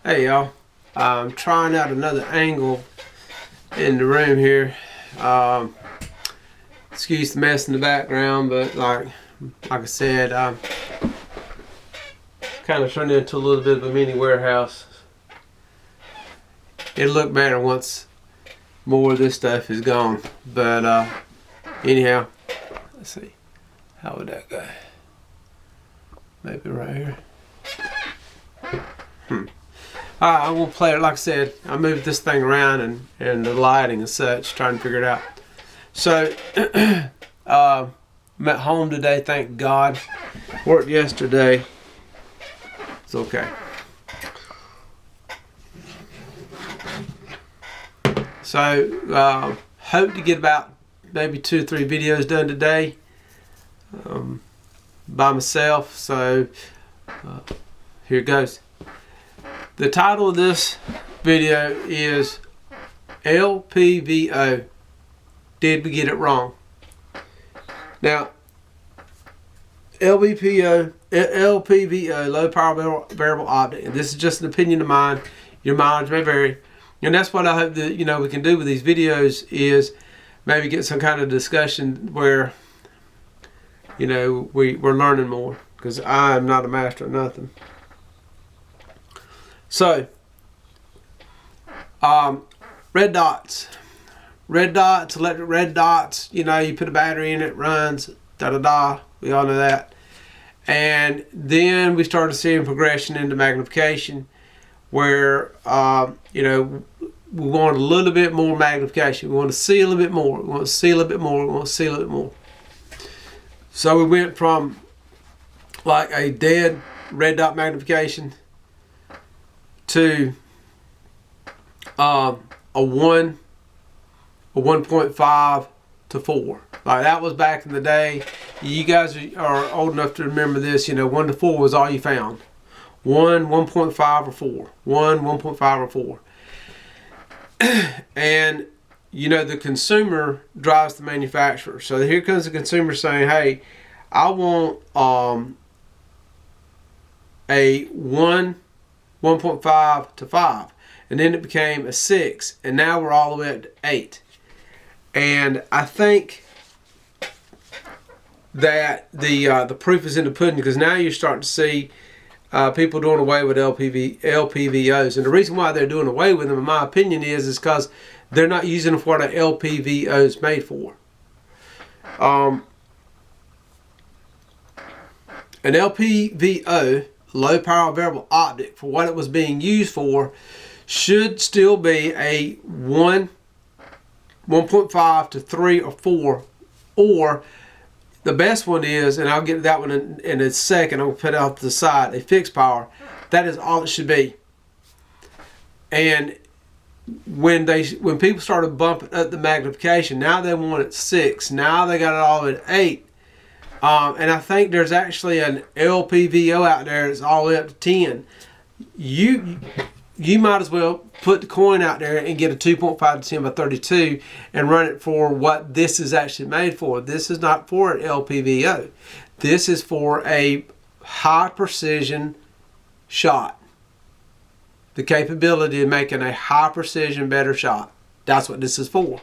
Hey y'all, I'm trying out another angle in the room here. Excuse the mess in the background, but like I said, kind of turned into a little bit of a mini warehouse. It'll look better once more of this stuff is gone. But anyhow, let's see, how would that go? Maybe right here. I will play it. Like I said, I moved this thing around and the lighting and such, trying to figure it out. So, I'm at home today, thank God. Worked yesterday. It's okay. So, hope to get about maybe 2 or 3 videos done today by myself. So, here it goes. The title of this video is LPVO. Did we get it wrong? Now, LPVO, low power variable optic, and this is just an opinion of mine. Your mileage may vary, and that's what I hope that we can do with these videos is maybe get some kind of discussion where we're learning more, because I am not a master of nothing. So, red dots, electric red dots, you put a battery in it, runs, da-da-da, we all know that. And then we started seeing progression into magnification where, we want a little bit more magnification. We want to see a little bit more, we want to see a little bit more, we want to see a little bit more. So we went from like a dead red dot magnification to a 1.5 to 4. Like that was back in the day. You guys are old enough to remember this. 1 to 4 was all you found. 1, 1.5 or 4. 1, 1.5 or 4. And the consumer drives the manufacturer. So here comes the consumer saying, "Hey, I want a 1.5 to 5," and then it became a 6, and now we're all the way up to 8. And I think that the proof is in the pudding, because now you're starting to see people doing away with LPVOs, and the reason why they're doing away with them, in my opinion, is because they're not using them for what an LPVO is made for. An LPVO, low power variable optic, for what it was being used for, should still be a 1.5 to 3 or 4, or the best one is, and I'll get to that one in a second, I'm going to put it off to the side, a fixed power. That is all it should be. And when people started bumping up the magnification, now they want it 6, now they got it all at 8. And I think there's actually an LPVO out there that's all the way up to 10. You might as well put the coin out there and get a 2.5 to 10 by 32 and run it for what this is actually made for. This is not for an LPVO. This is for a high precision shot. The capability of making a high precision better shot. That's what this is for.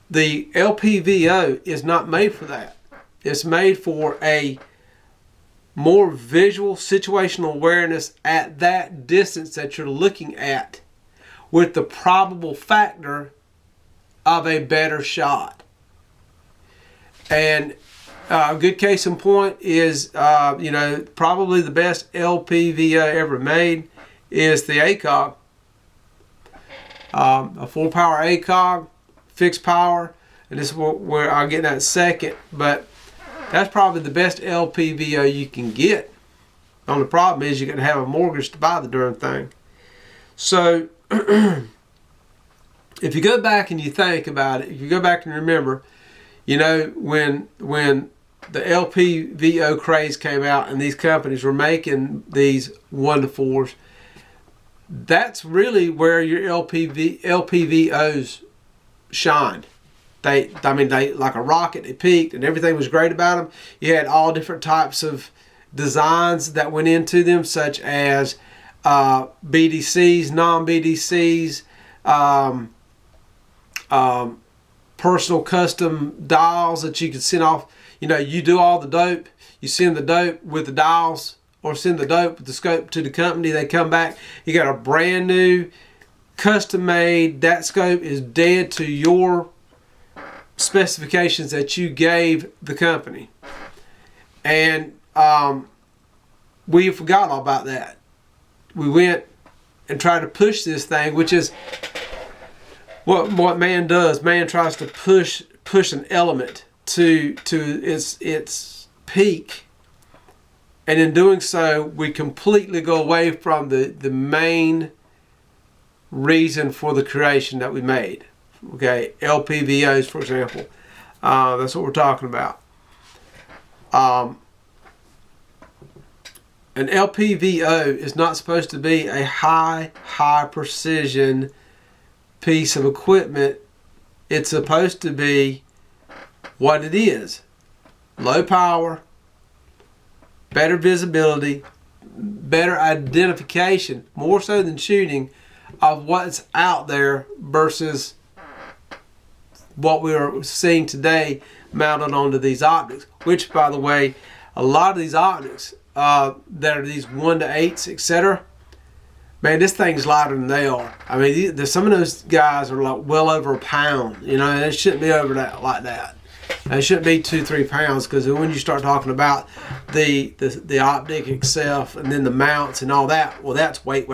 The LPVO is not made for that. It's made for a more visual situational awareness at that distance that you're looking at, with the probable factor of a better shot. And a good case in point is, probably the best LPVO ever made is the ACOG. A 4-power ACOG, fixed power, and this is where I'll get in that second, but that's probably the best LPVO you can get. The only problem is you're going to have a mortgage to buy the darn thing. So, if you go back and you think about it, if you go back and remember, when the LPVO craze came out and these companies were making these 1 to 4s, that's really where your LPVOs shined. They like a rocket, they peaked, and everything was great about them. You had all different types of designs that went into them, such as BDCs, non-BDCs, personal custom dials that you can send off. You know, you do all the dope, you send the dope with the dials, or send the dope with the scope to the company. They come back, you got a brand new, custom made, that scope is dead to your specifications that you gave the company. And we forgot all about that. We went and tried to push this thing, which is what man does. Man tries to push an element to its peak, and in doing so, we completely go away from the main reason for the creation that we made. Okay, LPVOs, for example. That's what we're talking about. An LPVO is not supposed to be a high precision piece of equipment. It's supposed to be what it is: low power, better visibility, better identification, more so than shooting, of what's out there versus what we are seeing today mounted onto these optics. Which, by the way, a lot of these optics that are these 1-8s, etc., man, this thing's lighter than they are. I mean, some of those guys are like well over a pound. You know, and it shouldn't be over that like that. And it shouldn't be 2-3 pounds, because when you start talking about the optic itself and then the mounts and all that, well, that's weight.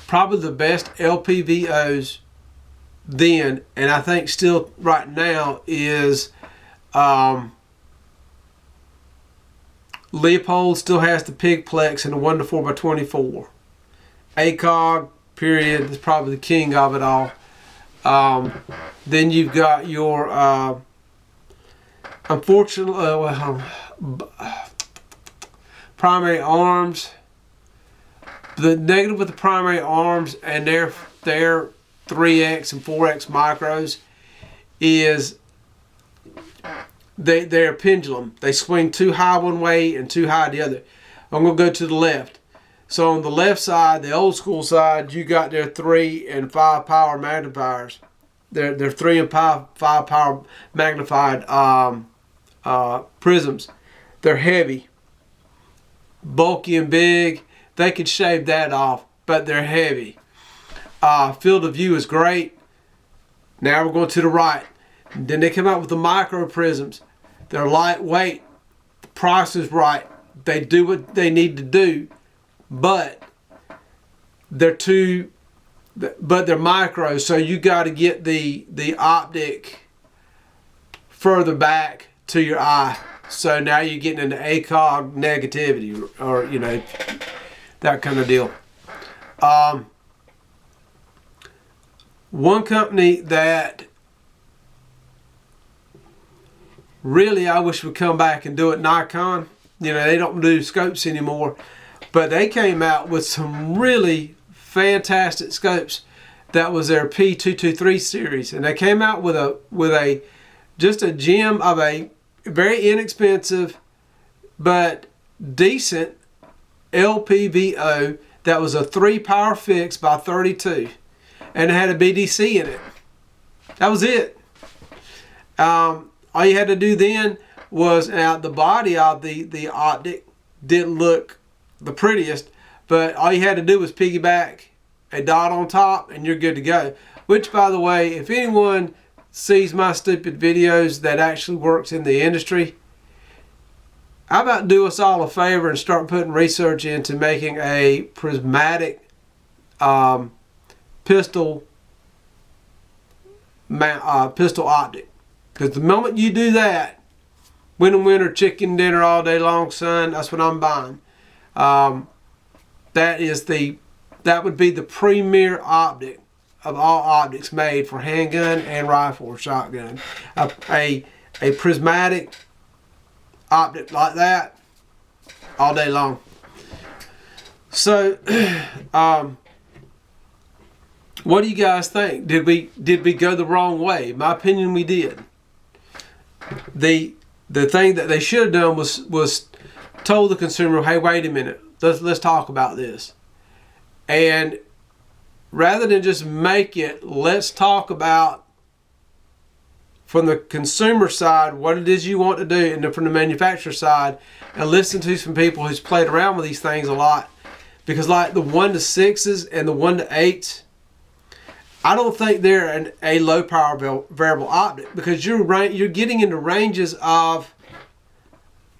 Probably the best LPVOs then, and I think still right now, is Leopold still has the Pigplex and the 1-4x24. ACOG, period, is probably the king of it all. Then you've got your, unfortunately, primary arms. The negative with the primary arms and their 3X and 4X micros is they're a pendulum. They swing too high one way and too high the other. I'm going to go to the left. So on the left side, the old school side, you got their 3 and 5 power magnifiers. They're 3 and 5 power magnified prisms. They're heavy, bulky and big. They could shave that off, but they're heavy. Field of view is great. Now we're going to the right. And then they come out with the micro prisms. They're lightweight. The price is right. They do what they need to do, but they're micro, so you got to get the optic further back to your eye. So now you're getting into ACOG negativity, or you know, that kind of deal. One company that really I wish would come back and do it, Nikon. You know, they don't do scopes anymore, but they came out with some really fantastic scopes. That was their P223 series, and they came out with a just a gem of a very inexpensive but decent LPVO that was a 3 power fix by 32, and it had a BDC in it. That was it. All you had to do then was, now the body of the optic didn't look the prettiest, but all you had to do was piggyback a dot on top and you're good to go. Which, by the way, if anyone sees my stupid videos that actually works in the industry, how about do us all a favor and start putting research into making a prismatic pistol optic. Because the moment you do that, winter chicken dinner all day long, son, that's what I'm buying. That would be the premier optic of all optics made for handgun and rifle or shotgun. A prismatic optic like that all day long. So what do you guys think? Did we go the wrong way? In my opinion, we did. The thing that they should have done was told the consumer, hey, wait a minute, let's talk about this. And rather than just make it, let's talk about from the consumer side what it is you want to do, and then from the manufacturer side, and listen to some people who's played around with these things a lot. Because like the 1-to-6s and the 1-to-8s, I don't think they're a low power variable optic, because you're getting into ranges of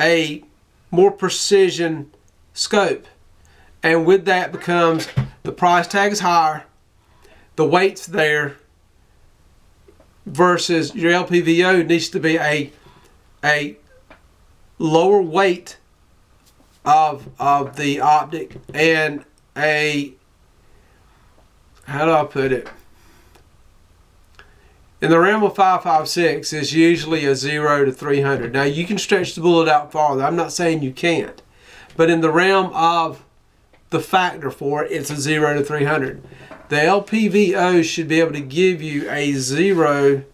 a more precision scope, and with that becomes the price tag is higher, the weight's there, versus your LPVO needs to be a lower weight of the optic, and a, how do I put it, in the realm of 5.56 is usually a 0 to 300. Now you can stretch the bullet out farther. I'm not saying you can't, but in the realm of the factor for it, it's a 0 to 300. The LPVO should be able to give you a 0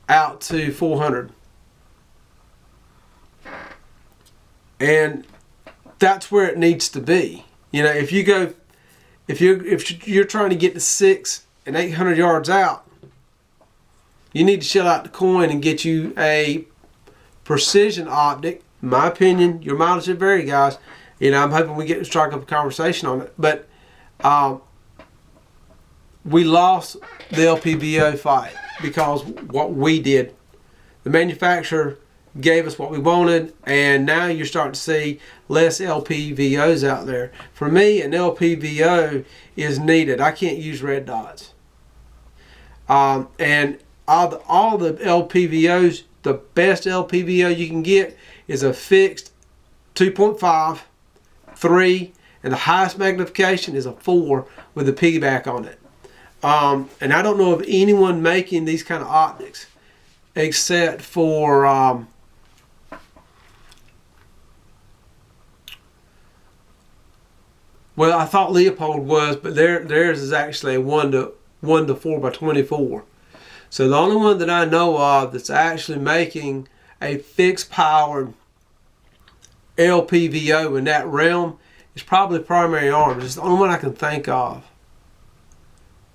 out to 400. And that's where it needs to be. You know, if you're trying to get to 600 and 800 yards out, you need to shell out the coin and get you a precision optic. In my opinion, your mileage should vary, guys. You know, I'm hoping we get to strike up a conversation on it. But we lost the LPVO fight because what we did. The manufacturer gave us what we wanted, and now you're starting to see less LPVOs out there. For me, an LPVO is needed. I can't use red dots. And all the LPVOs, the best LPVO you can get is a fixed 2.5, 3, and the highest magnification is a 4 with a piggyback on it. And I don't know of anyone making these kind of optics except for well, I thought Leopold was, but theirs is actually a 1 to 4x24. So the only one that I know of that's actually making a fixed powered LPVO in that realm is probably Primary Arms. It's the only one I can think of.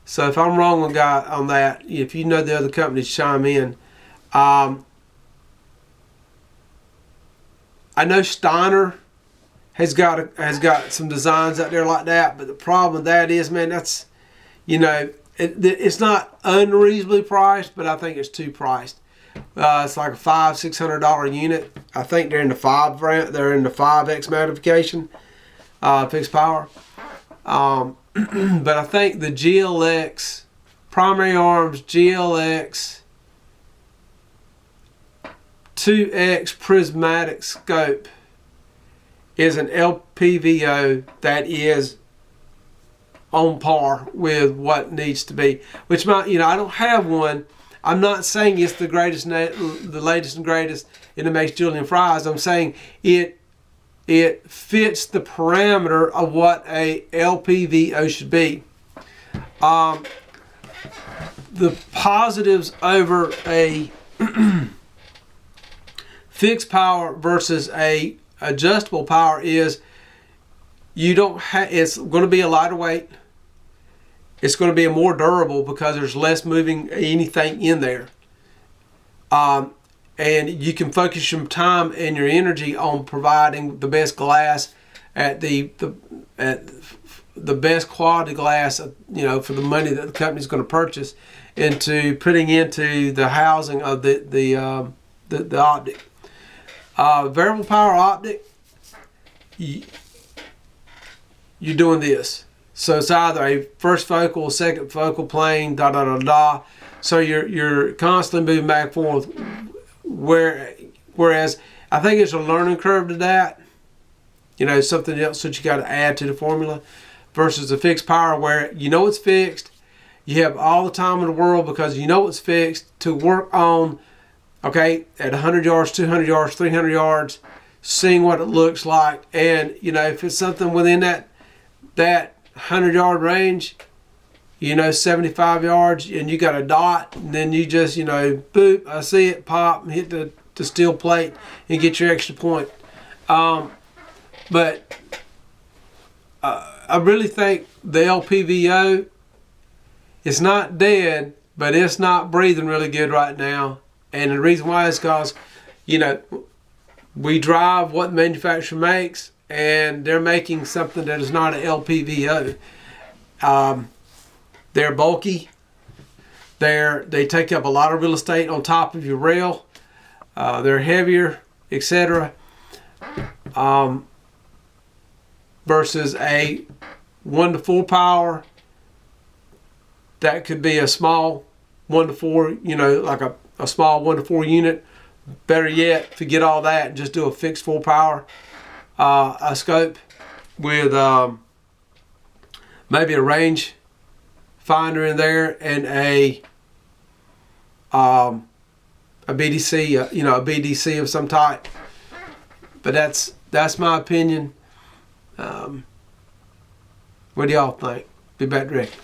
So if I'm wrong on that, if you know the other companies, chime in. I know Steiner has got some designs out there like that, but the problem with that is, man, that's, you know, it's not unreasonably priced, but I think it's too priced. It's like a $500-600 unit. I think they're in the 5x magnification, fixed power. But I think the GLX, Primary Arms GLX 2X prismatic scope is an LPVO that is on par with what needs to be. Which might, you know, I don't have one. I'm not saying it's the greatest, the latest and greatest, and it makes Julian fries. I'm saying it fits the parameter of what a LPVO should be. The positives over a fixed power versus a adjustable power is you don't have. It's going to be a lighter weight. It's going to be a more durable because there's less moving anything in there. And you can focus your time and your energy on providing the best glass at the best quality glass, you know, for the money that the company's going to purchase, into putting into the housing of the optic. Variable power optic, you're doing this. So it's either a first focal, second focal plane, So you're constantly moving back and forth. Whereas I think it's a learning curve to that. You know, something else that you got to add to the formula, versus a fixed power where you know it's fixed. You have all the time in the world because you know it's fixed to work on. Okay, at 100 yards, 200 yards, 300 yards, seeing what it looks like, and you know, if it's something within that 100-yard range, you know, 75 yards, and you got a dot, and then you just, you know, boop, I see it, pop, and hit the steel plate and get your extra point. But I really think the LPVO is not dead, but it's not breathing really good right now. And the reason why is because, you know, we drive what the manufacturer makes, and they're making something that is not an LPVO. They're bulky. They take up a lot of real estate on top of your rail. They're heavier, etc. Versus a 1-to-4 power that could be a small 1-to-4, you know, like a small 1-to-4 unit. Better yet, to get all that, just do a fixed 4 power a scope with maybe a range finder in there and a BDC, you know, a BDC of some type. But that's my opinion. What do y'all think? Be back direct.